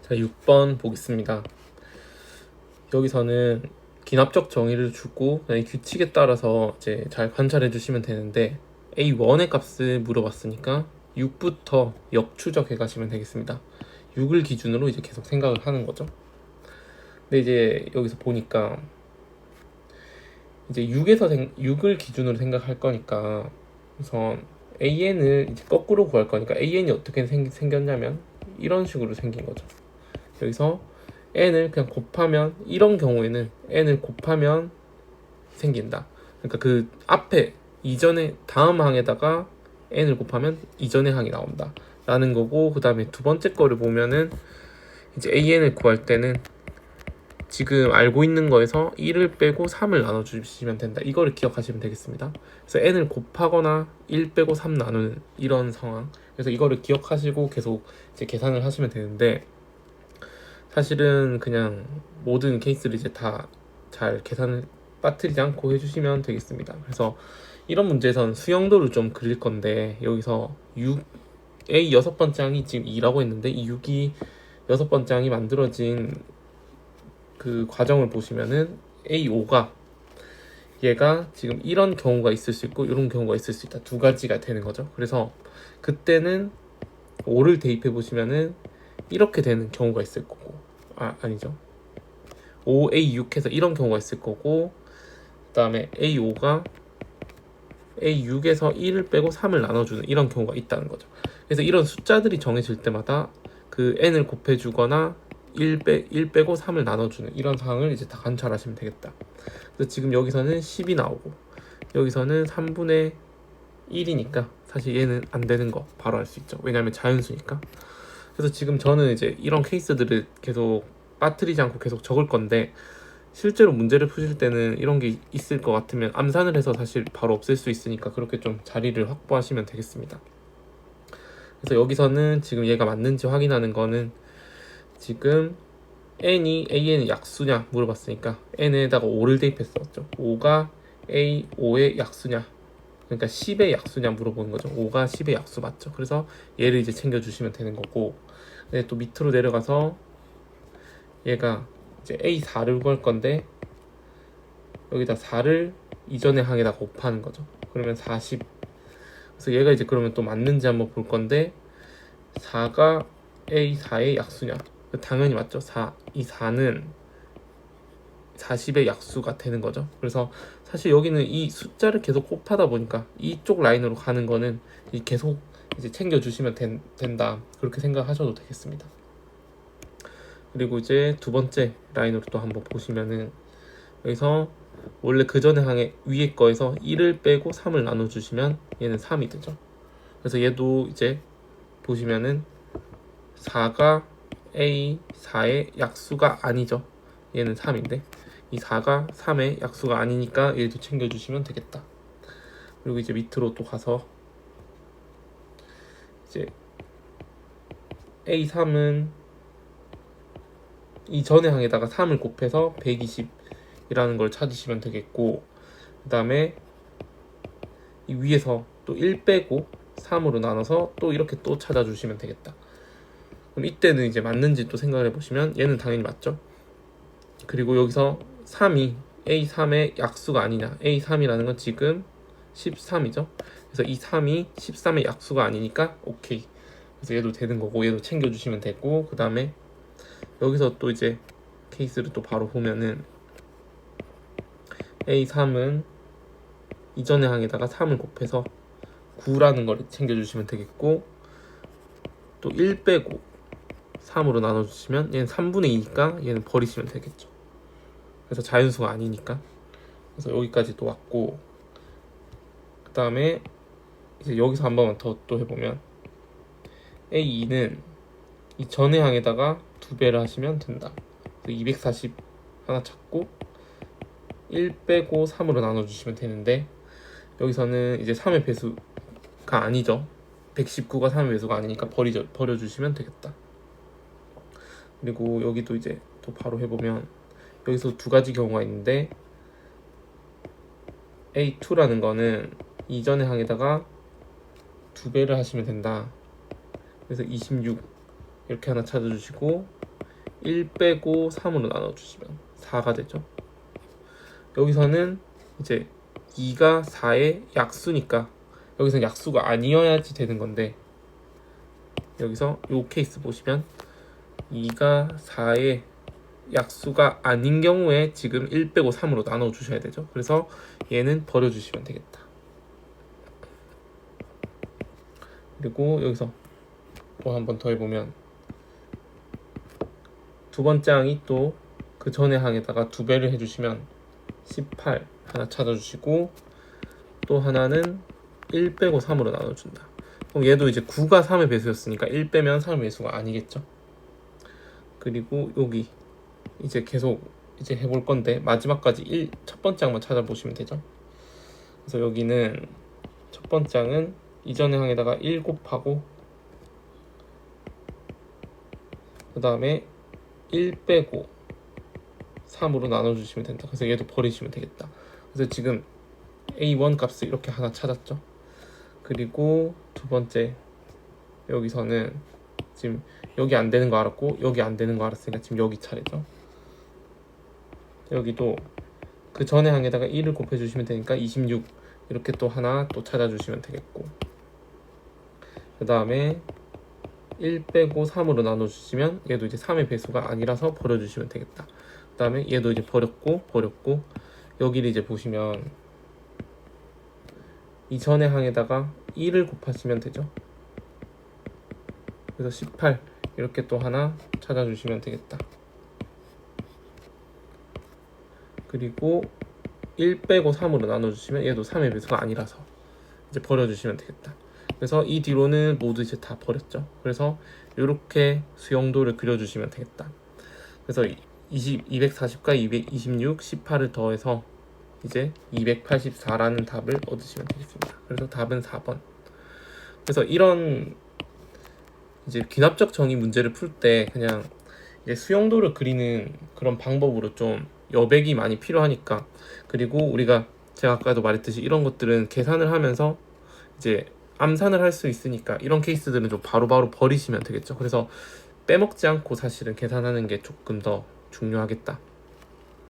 자, 6번 보겠습니다. 여기서는 기납적 정의를 주고 이 규칙에 따라서 이제 잘 관찰해 주시면 되는데 A1의 값을 물어봤으니까 6부터 역추적해 가시면 되겠습니다. 6을 기준으로 이제 계속 생각을 하는 거죠. 근데 이제 여기서 보니까 이제 6을 기준으로 생각할 거니까 우선 AN을 이제 거꾸로 구할 거니까 AN이 어떻게 생겼냐면 이런 식으로 생긴 거죠. 여기서 n을 그냥 곱하면, 이런 경우에는 n을 곱하면 생긴다. 그러니까 그 앞에 이전에 다음 항에다가 n을 곱하면 이전의 항이 나온다 라는 거고, 그 다음에 두 번째 거를 보면은 이제 an을 구할 때는 지금 알고 있는 거에서 1을 빼고 3을 나눠주시면 된다. 이거를 기억하시면 되겠습니다. 그래서 n을 곱하거나 1 빼고 3 나누는 이런 상황. 그래서 이거를 기억하시고 계속 이제 계산을 하시면 되는데, 사실은 그냥 모든 케이스를 이제 다 잘 계산을 빠뜨리지 않고 해주시면 되겠습니다. 그래서 이런 문제에서는 수영도를 좀 그릴 건데, 여기서 6A 여섯 번째 항이 지금 2라고 했는데 이 6이 여섯 번째 항이 만들어진 그 과정을 보시면은 A5가 얘가 지금 이런 경우가 있을 수 있고 이런 경우가 있을 수 있다. 두 가지가 되는 거죠. 그래서 그때는 5를 대입해 보시면은 이렇게 되는 경우가 있을 거고, 아니죠. 5A6 해서 이런 경우가 있을 거고, 그 다음에 A5가 A6에서 1을 빼고 3을 나눠주는 이런 경우가 있다는 거죠. 그래서 이런 숫자들이 정해질 때마다 그 n을 곱해주거나 1 빼고 3을 나눠주는 이런 상황을 이제 다 관찰하시면 되겠다. 그래서 지금 여기서는 10이 나오고 여기서는 3분의 1이니까 사실 얘는 안 되는 거 바로 알 수 있죠. 왜냐하면 자연수니까. 그래서 지금 저는 이제 이런 케이스들을 계속 빠뜨리지 않고 계속 적을 건데, 실제로 문제를 푸실 때는 이런 게 있을 것 같으면 암산을 해서 사실 바로 없앨 수 있으니까 그렇게 좀 자리를 확보하시면 되겠습니다. 그래서 여기서는 지금 얘가 맞는지 확인하는 거는, 지금 n이 an의 약수냐 물어봤으니까 n에다가 5를 대입했었죠. 5가 a5의 약수냐, 그러니까 10의 약수냐 물어보는 거죠. 5가 10의 약수 맞죠. 그래서 얘를 이제 챙겨주시면 되는 거고, 근데 또 밑으로 내려가서 얘가 이제 A4를 구할 건데 여기다 4를 이전의 항에다 곱하는 거죠. 그러면 40. 그래서 얘가 이제 그러면 또 맞는지 한번 볼 건데, 4가 A4의 약수냐? 당연히 맞죠. 이 4는 40의 약수가 되는 거죠. 그래서 사실 여기는 이 숫자를 계속 곱하다 보니까 이쪽 라인으로 가는 거는 계속 이제 챙겨주시면 된다. 그렇게 생각하셔도 되겠습니다. 그리고 이제 두 번째 라인으로 또 한번 보시면은, 여기서 원래 그 전에 항에 위에 거에서 1을 빼고 3을 나눠주시면 얘는 3이 되죠. 그래서 얘도 이제 보시면은 4가 A4의 약수가 아니죠. 얘는 3인데 이 4가 3의 약수가 아니니까 얘도 챙겨주시면 되겠다. 그리고 이제 밑으로 또 가서 이제 A3은 이 전의 항에다가 3을 곱해서 120이라는 걸 찾으시면 되겠고, 그 다음에 이 위에서 또 1 빼고 3으로 나눠서 또 이렇게 또 찾아주시면 되겠다. 그럼 이때는 이제 맞는지 또 생각을 해보시면 얘는 당연히 맞죠. 그리고 여기서 3이 A3의 약수가 아니냐, A3이라는 건 지금 13이죠. 그래서 이 3이 13의 약수가 아니니까 오케이. 그래서 얘도 되는 거고 얘도 챙겨주시면 되고, 그 다음에 여기서 또 이제 케이스를 또 바로 보면은 A3은 이전의 항에다가 3을 곱해서 9라는 걸 챙겨주시면 되겠고, 또 1 빼고 3으로 나눠주시면 얘는 3분의 2니까 얘는 버리시면 되겠죠. 그래서 자연수가 아니니까. 그래서 여기까지 또 왔고, 그 다음에 이제 여기서 한 번만 더 또 해보면 A2는 이 전의 항에다가 2배를 하시면 된다. 240 하나 찾고 1 빼고 3으로 나눠주시면 되는데, 여기서는 이제 3의 배수가 아니죠. 119가 3의 배수가 아니니까 버려주시면 되겠다. 그리고 여기도 이제 또 바로 해보면 여기서 두 가지 경우가 있는데, A2라는 거는 이전의 항에다가 2배를 하시면 된다. 그래서 26 이렇게 하나 찾아주시고, 1 빼고 3으로 나눠주시면 4가 되죠. 여기서는 이제 2가 4의 약수니까 여기서는 약수가 아니어야지 되는 건데, 여기서 요 케이스 보시면 2가 4의 약수가 아닌 경우에 지금 1 빼고 3으로 나눠 주셔야 되죠. 그래서 얘는 버려 주시면 되겠다. 그리고 여기서 또 한 번 더 해보면 두 번째 항이 또 그 전에 항에다가 2배를 해주시면 18 하나 찾아주시고, 또 하나는 1 빼고 3으로 나눠준다. 그럼 얘도 이제 9가 3의 배수였으니까 1 빼면 3의 배수가 아니겠죠. 그리고 여기 이제 계속 이제 해볼 건데, 마지막까지 첫 번째 항만 찾아보시면 되죠. 그래서 여기는 첫 번째 항은 이전의 항에다가 1 곱하고, 그 다음에 1 빼고 3으로 나눠주시면 된다. 그래서 얘도 버리시면 되겠다. 그래서 지금 A1 값을 이렇게 하나 찾았죠. 그리고 두 번째, 여기서는 지금 여기 안 되는 거 알았고 여기 안 되는 거 알았으니까 지금 여기 차례죠. 여기도 그 전에 항에다가 1을 곱해주시면 되니까 26 이렇게 또 하나 또 찾아주시면 되겠고, 그 다음에 1 빼고 3으로 나눠주시면 얘도 이제 3의 배수가 아니라서 버려주시면 되겠다. 그 다음에 얘도 이제 버렸고 여기를 이제 보시면 이전의 항에다가 1을 곱하시면 되죠. 그래서 18 이렇게 또 하나 찾아주시면 되겠다. 그리고 1 빼고 3으로 나눠주시면 얘도 3의 배수가 아니라서 이제 버려주시면 되겠다. 그래서 이 뒤로는 모두 이제 다 버렸죠. 그래서 이렇게 수용도를 그려주시면 되겠다. 그래서 240과 226, 18을 더해서 이제 284라는 답을 얻으시면 되겠습니다. 그래서 답은 4번. 그래서 이런 이제 귀납적 정의 문제를 풀 때 그냥 이제 수용도를 그리는 그런 방법으로 좀 여백이 많이 필요하니까, 그리고 우리가 제가 아까도 말했듯이 이런 것들은 계산을 하면서 이제 암산을 할 수 있으니까 이런 케이스들은 좀 바로바로 버리시면 되겠죠. 그래서 빼먹지 않고 사실은 계산하는 게 조금 더 중요하겠다.